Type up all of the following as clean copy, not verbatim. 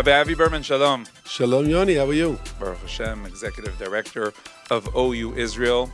Rabbi Avi Berman, shalom. Shalom, Yoni. How are you? Baruch Hashem, Executive Director of OU Israel.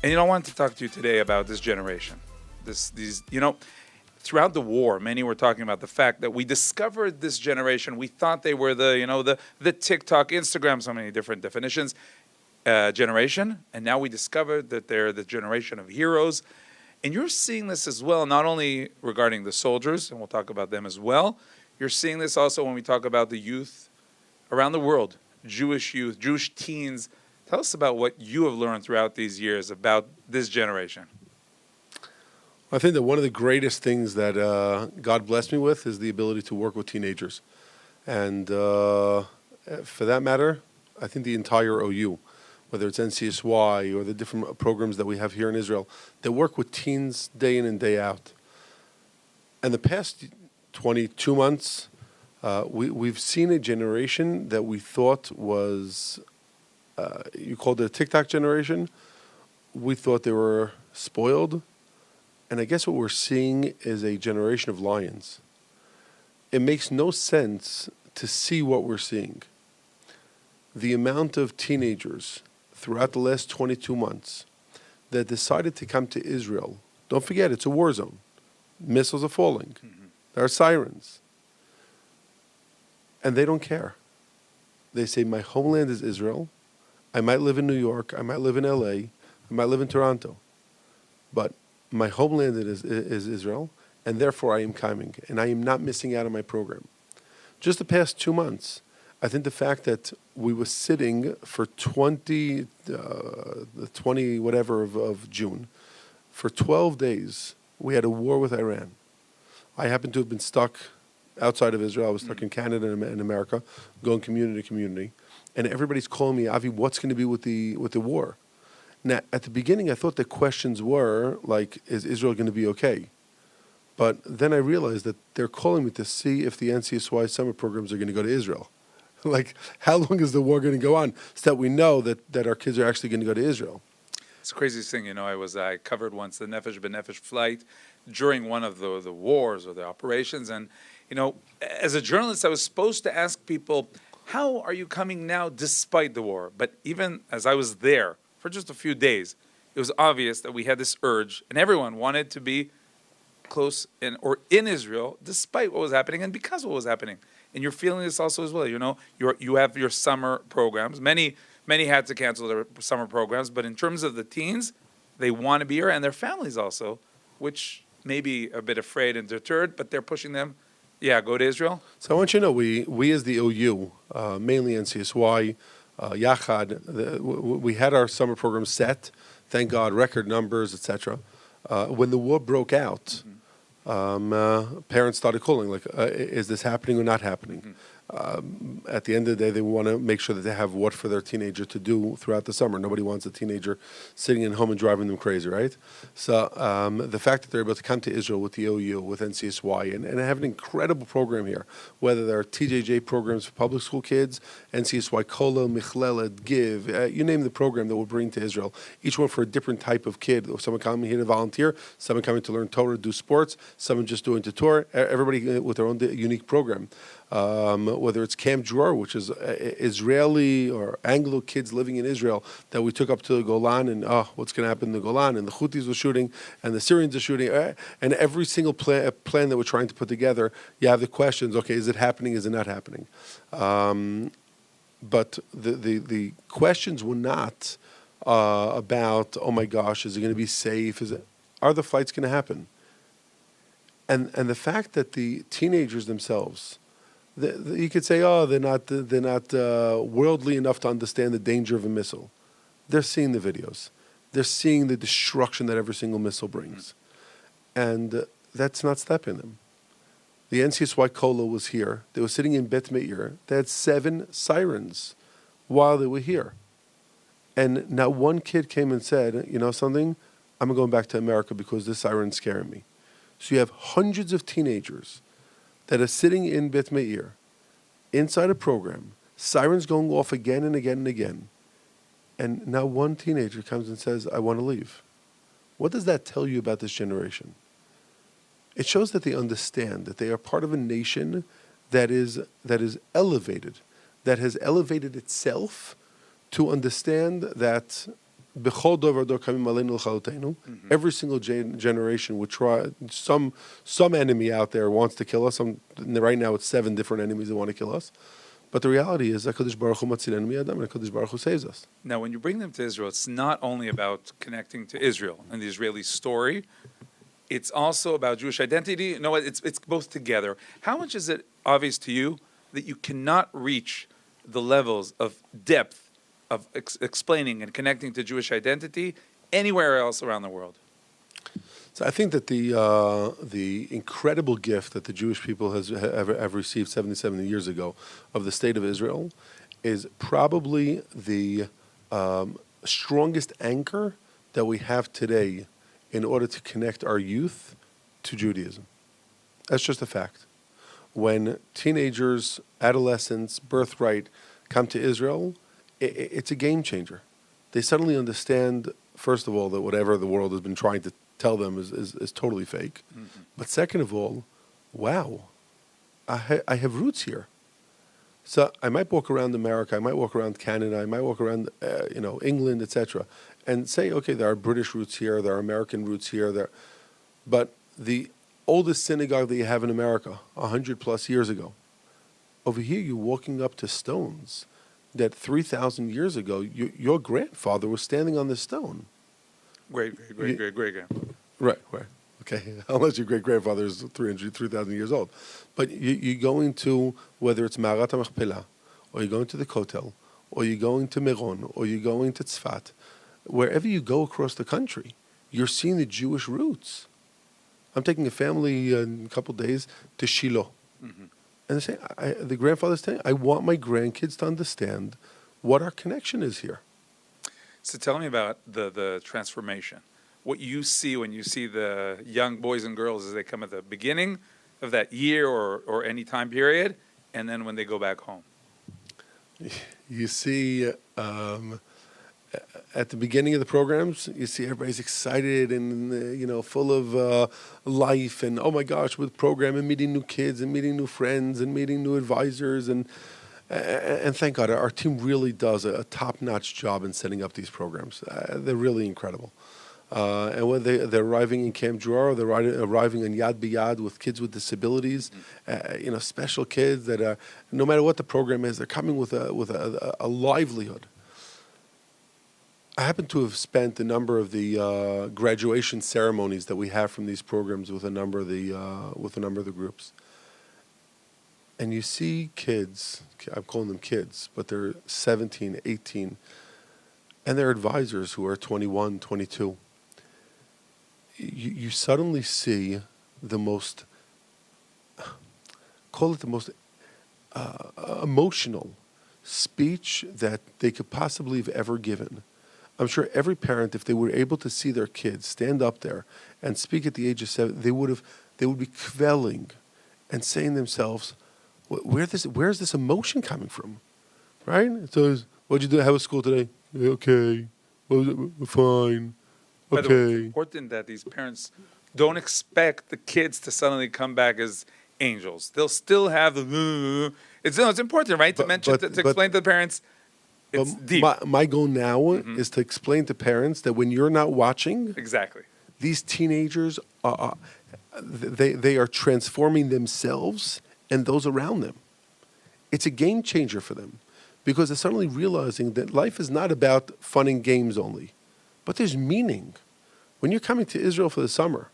And I wanted to talk to you today about this generation. Throughout the war, many were talking about the fact that we discovered this generation. We thought they were the TikTok, Instagram, so many different definitions, generation. And now we discovered that they're the generation of heroes. And you're seeing this as well, not only regarding the soldiers, and we'll talk about them as well. You're seeing this also when we talk about the youth around the world, Jewish youth, Jewish teens. Tell us about what you have learned throughout these years about this generation. I think that one of the greatest things that God blessed me with is the ability to work with teenagers. And for that matter, I think the entire OU, whether it's NCSY or the different programs that we have here in Israel, they work with teens day in and day out. And the past 22 months, we've seen a generation that we thought was, you called it a TikTok generation. We thought they were spoiled. And I guess what we're seeing is a generation of lions. It makes no sense to see what we're seeing. The amount of teenagers throughout the last 22 months that decided to come to Israel, don't forget, it's a war zone. Missiles are falling. Mm-hmm. There are sirens. And they don't care. They say, my homeland is Israel. I might live in New York. I might live in LA. I might live in Toronto. But my homeland is Israel, and therefore I am coming. And I am not missing out on my program. Just the past 2 months, I think the fact that we were sitting for the 20 whatever of June, for 12 days, we had a war with Iran. I happened to have been stuck outside of Israel. I was stuck in Canada and America, going community to community. And everybody's calling me, Avi, what's going to be with the war? Now, at the beginning, I thought the questions were, like, is Israel going to be okay? But then I realized that they're calling me to see if the NCSY summer programs are going to go to Israel. Like, how long is the war going to go on so that we know that our kids are actually going to go to Israel? It's the craziest thing, I covered once the Nefesh B'Nefesh flight during one of the wars or the operations. And, as a journalist, I was supposed to ask people, how are you coming now despite the war? But even as I was there for just a few days, it was obvious that we had this urge, and everyone wanted to be close in Israel despite what was happening and because of what was happening. And you're feeling this also as well. You have your summer programs. Many had to cancel their summer programs, but in terms of the teens, they want to be here, and their families also, which may be a bit afraid and deterred, but they're pushing them, go to Israel. So I want you to know, we as the OU, mainly NCSY, Yachad, we had our summer program set, thank God, record numbers, etc. When the war broke out, parents started calling, like, is this happening or not happening? Mm-hmm. At the end of the day, they want to make sure that they have what for their teenager to do throughout the summer. Nobody wants a teenager sitting at home and driving them crazy, right? So the fact that they're able to come to Israel with the OU, with NCSY, and have an incredible program here, whether they're TJJ programs for public school kids, NCSY Kolo, Michlelet, Give, you name the program that we'll bring to Israel, each one for a different type of kid. Someone coming here to volunteer, someone coming to learn Torah, do sports, someone just doing the tour, everybody with their own unique program. Whether it's Camp Dror, which is Israeli or Anglo kids living in Israel that we took up to the Golan, and what's going to happen in the Golan, and the Houthis were shooting, and the Syrians are shooting, and every single plan that we're trying to put together, you have the questions, okay, is it happening, is it not happening? But the questions were not about, oh my gosh, is it going to be safe? Are the flights going to happen? And the fact that the teenagers themselves, you could say, they're not worldly enough to understand the danger of a missile. They're seeing the videos. They're seeing the destruction that every single missile brings. And that's not stopping them. The NCSY Kolo was here. They were sitting in Bet Meir. They had 7 sirens while they were here. And not one kid came and said, you know something? I'm going back to America because this siren's scaring me. So you have hundreds of teenagers that are sitting in Bet Meir, inside a program, sirens going off again and again and again, and now one teenager comes and says, I want to leave. What does that tell you about this generation? It shows that they understand that they are part of a nation that is elevated, that has elevated itself to understand that every single generation would try. Some enemy out there wants to kill us. Right now, it's 7 different enemies that want to kill us. But the reality is, HaKadosh Baruch Hu matzilenu miyadam, and HaKadosh Baruch Hu saves us. Now, when you bring them to Israel, it's not only about connecting to Israel and the Israeli story. It's also about Jewish identity. You know what? It's both together. How much is it obvious to you that you cannot reach the levels of depth of explaining and connecting to Jewish identity anywhere else around the world? So I think that the incredible gift that the Jewish people have received 70 years ago of the state of Israel is probably the strongest anchor that we have today in order to connect our youth to Judaism. That's just a fact. When teenagers, adolescents, birthright come to Israel, it's a game changer. They suddenly understand, first of all, that whatever the world has been trying to tell them is totally fake. Mm-hmm. But second of all, wow, I have roots here. So I might walk around America, I might walk around Canada, I might walk around England, etc., and say, okay, there are British roots here, there are American roots here, but the oldest synagogue that you have in America, 100 plus years ago, over here you're walking up to stones that 3,000 years ago your grandfather was standing on this stone. Great grandfather. Right. Okay, unless your great-grandfather is 3,000 years old. But you're going to, whether it's Ma'arat HaMachpelah, or you're going to the Kotel, or you're going to Meron, or you're going to Tzfat, wherever you go across the country, you're seeing the Jewish roots. I'm taking a family in a couple of days to Shiloh. Mm-hmm. And they say, the grandfather's saying, I want my grandkids to understand what our connection is here. So tell me about the transformation. What you see when you see the young boys and girls as they come at the beginning of that year or any time period, and then when they go back home. You see, at the beginning of the programs, you see everybody's excited and full of life and oh my gosh, with program and meeting new kids and meeting new friends and meeting new advisors and thank God our team really does a top-notch job in setting up these programs. They're really incredible. And when they're arriving in Camp Dror, they're arriving in Yad B'Yad with kids with disabilities, special kids that are, no matter what the program is, they're coming with a livelihood. I happen to have spent a number of the graduation ceremonies that we have from these programs with a number of the groups, and you see kids. I'm calling them kids, but they're 17, 18, and they're advisors who are 21, 22. You suddenly see the most, call it the most emotional speech that they could possibly have ever given. I'm sure every parent, if they were able to see their kids stand up there and speak at the age of 7, they would be kvelling and saying to themselves, where's this emotion coming from? Right? So, what'd you do? How was school today? Okay. Well, fine. Okay. By the way, it's important that these parents don't expect the kids to suddenly come back as angels. They'll still have the. It's important, right? To explain to the parents. It's deep. My goal now is to explain to parents that when you're not watching, exactly, these teenagers they are transforming themselves and those around them. It's a game changer for them because they're suddenly realizing that life is not about fun and games only, but there's meaning. When you're coming to Israel for the summer,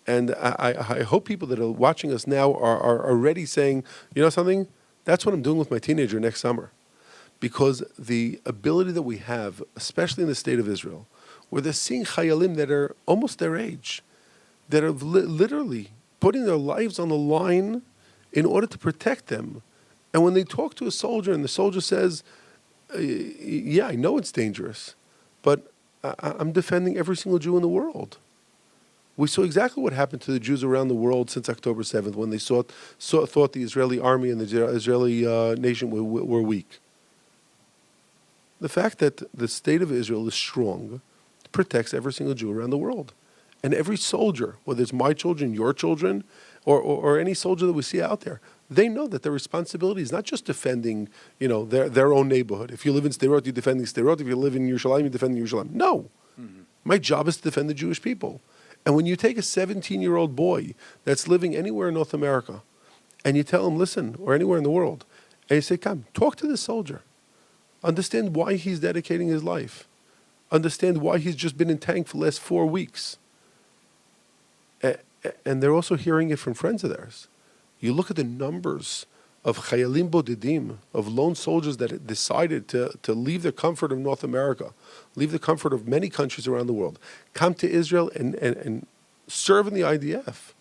and I hope people that are watching us now are already saying, you know something, that's what I'm doing with my teenager next summer. Because the ability that we have, especially in the state of Israel, where they're seeing chayalim that are almost their age, that are literally putting their lives on the line in order to protect them. And when they talk to a soldier and the soldier says, yeah, I know it's dangerous, but I'm defending every single Jew in the world. We saw exactly what happened to the Jews around the world since October 7th when they thought the Israeli army and the Israeli nation were weak. The fact that the state of Israel is strong protects every single Jew around the world. And every soldier, whether it's my children, your children, or any soldier that we see out there, they know that their responsibility is not just defending, their own neighborhood. If you live in Sderot, you're defending Sderot. If you live in Yerushalayim, you're defending Yerushalayim. No. My job is to defend the Jewish people. And when you take a 17-year-old boy that's living anywhere in North America, and you tell him, listen, or anywhere in the world, and you say, come, talk to this soldier. Understand why he's dedicating his life. Understand why he's just been in tank for the last 4 weeks. And they're also hearing it from friends of theirs. You look at the numbers of chayalim bodedim, of lone soldiers that decided to leave the comfort of North America, leave the comfort of many countries around the world, come to Israel and serve in the IDF.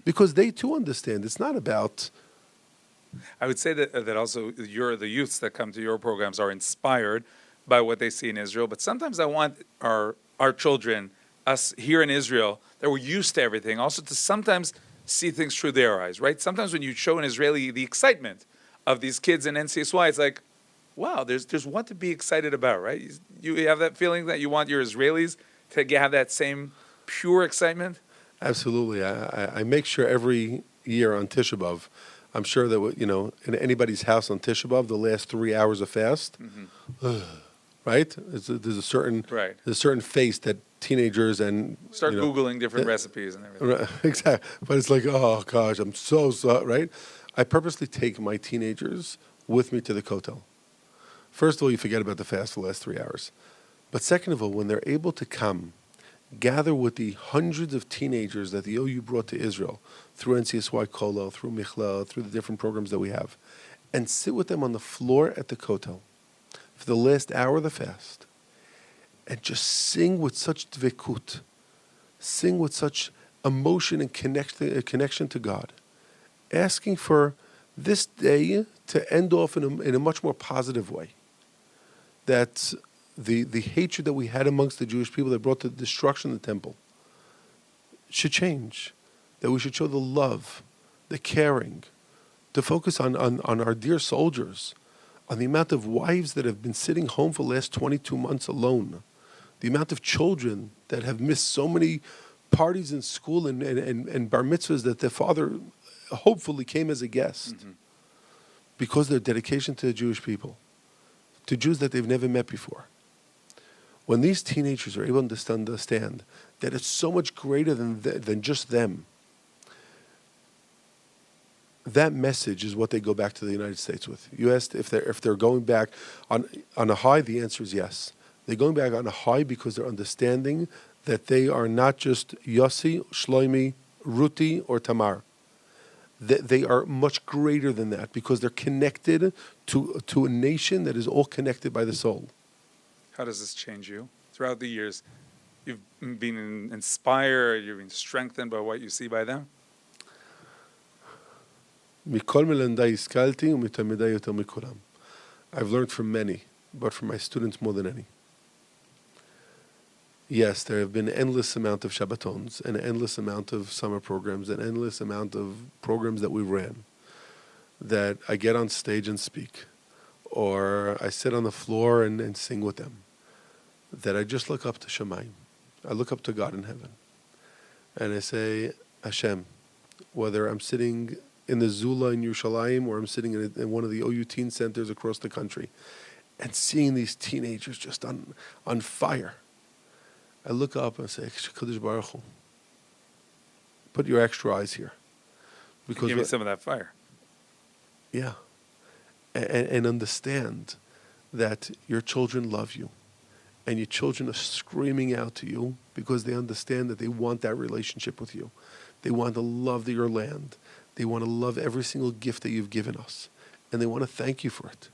Because they too understand it's not about... I would say that also the youths that come to your programs are inspired by what they see in Israel, but sometimes I want our children, us here in Israel, that we're used to everything, also to sometimes see things through their eyes, right? Sometimes when you show an Israeli the excitement of these kids in NCSY, it's like, wow, there's what to be excited about, right? You have that feeling that you want your Israelis to have that same pure excitement? Absolutely. I make sure every year on Tisha B'Av, I'm sure that, in anybody's house on Tisha B'Av, the last 3 hours of fast, right? There's a certain face that teenagers and start Googling different recipes and everything. Right, exactly. But it's like, oh gosh, I'm so right. I purposely take my teenagers with me to the kotel. First of all, you forget about the fast for the last 3 hours. But second of all, when they're able to come, gather with the hundreds of teenagers that the OU brought to Israel through NCSY Kollel, through Michlel, through the different programs that we have, and sit with them on the floor at the kotel for the last hour of the fast, and just sing with such dvekut, sing with such emotion and connection to God, asking for this day to end off in a much more positive way. That the hatred that we had amongst the Jewish people that brought the destruction of the temple should change. That we should show the love, the caring, to focus on our dear soldiers, on the amount of wives that have been sitting home for the last 22 months alone, the amount of children that have missed so many parties in school and bar mitzvahs that their father hopefully came as a guest because of their dedication to the Jewish people, to Jews that they've never met before. When these teenagers are able to understand that it's so much greater than just them, that message is what they go back to the United States with. You asked if they're going back on a high, the answer is yes. They're going back on a high because they're understanding that they are not just Yossi, Shloimi, Ruti, or Tamar. They are much greater than that because they're connected to a nation that is all connected by the soul. How does this change you? Throughout the years, you've been inspired, you've been strengthened by what you see by them? I've learned from many, but from my students more than any. Yes, there have been endless amount of Shabbatons, an endless amount of summer programs, an endless amount of programs that we ran, that I get on stage and speak, or I sit on the floor and sing with them, that I just look up to Shamayim. I look up to God in heaven. And I say, Hashem, whether I'm sitting in the Zula in Yerushalayim or I'm sitting in one of the OU teen centers across the country and seeing these teenagers just on fire, I look up and say, Kadosh Baruch Hu, put your extra eyes here. Because give me some of that fire. Yeah. And understand that your children love you. And your children are screaming out to you because they understand that they want that relationship with you. They want to love your land. They want to love every single gift that you've given us. And they want to thank you for it.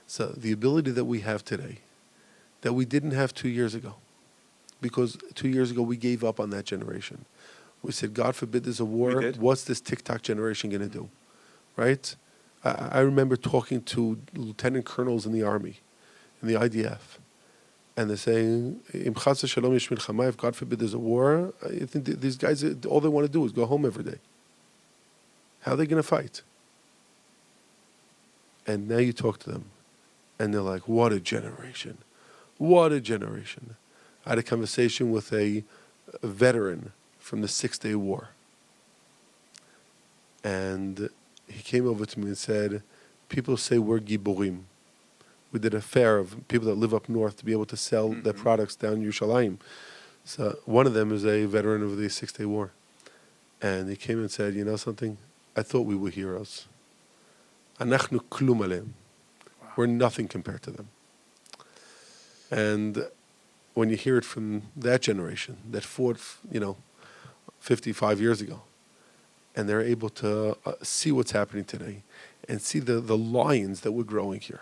So the ability that we have today, that we didn't have 2 years ago, because 2 years ago we gave up on that generation. We said, God forbid there's a war. What's this TikTok generation going to do? Right? I remember talking to lieutenant colonels in the army, in the IDF. And they're saying, if God forbid there's a war, I think these guys, all they want to do is go home every day. How are they going to fight? And now you talk to them, and they're like, what a generation. What a generation. I had a conversation with a veteran from the 6 Day War. And he came over to me and said, people say we're giborim. We did a fair of people that live up north to be able to sell their products down Yerushalayim. So one of them is a veteran of the Six-Day War. And he came and said, you know something? I thought we were heroes. Anachnu klum aleim. We're nothing compared to them. And when you hear it from that generation, that fought, 55 years ago, and they're able to see what's happening today and see the lions that we're growing here.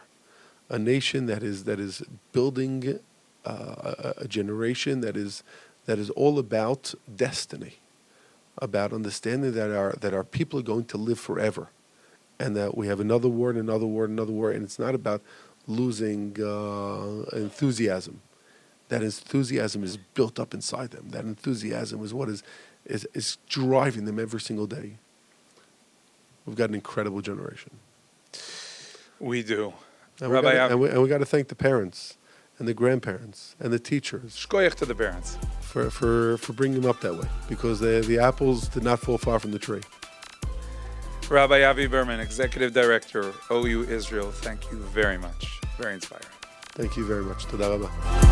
A nation that is building a generation that is all about destiny, about understanding that our people are going to live forever, and that we have another war and another war and another war, and it's not about losing enthusiasm. That enthusiasm is built up inside them. That enthusiasm is what is driving them every single day. We've got an incredible generation. We do. And Rabbi, we got to thank the parents and the grandparents and the teachers. Shkoyach to the parents. For bringing them up that way, because the apples did not fall far from the tree. Rabbi Avi Berman, Executive Director, OU Israel, thank you very much. Very inspiring. Thank you very much. Toda rabba.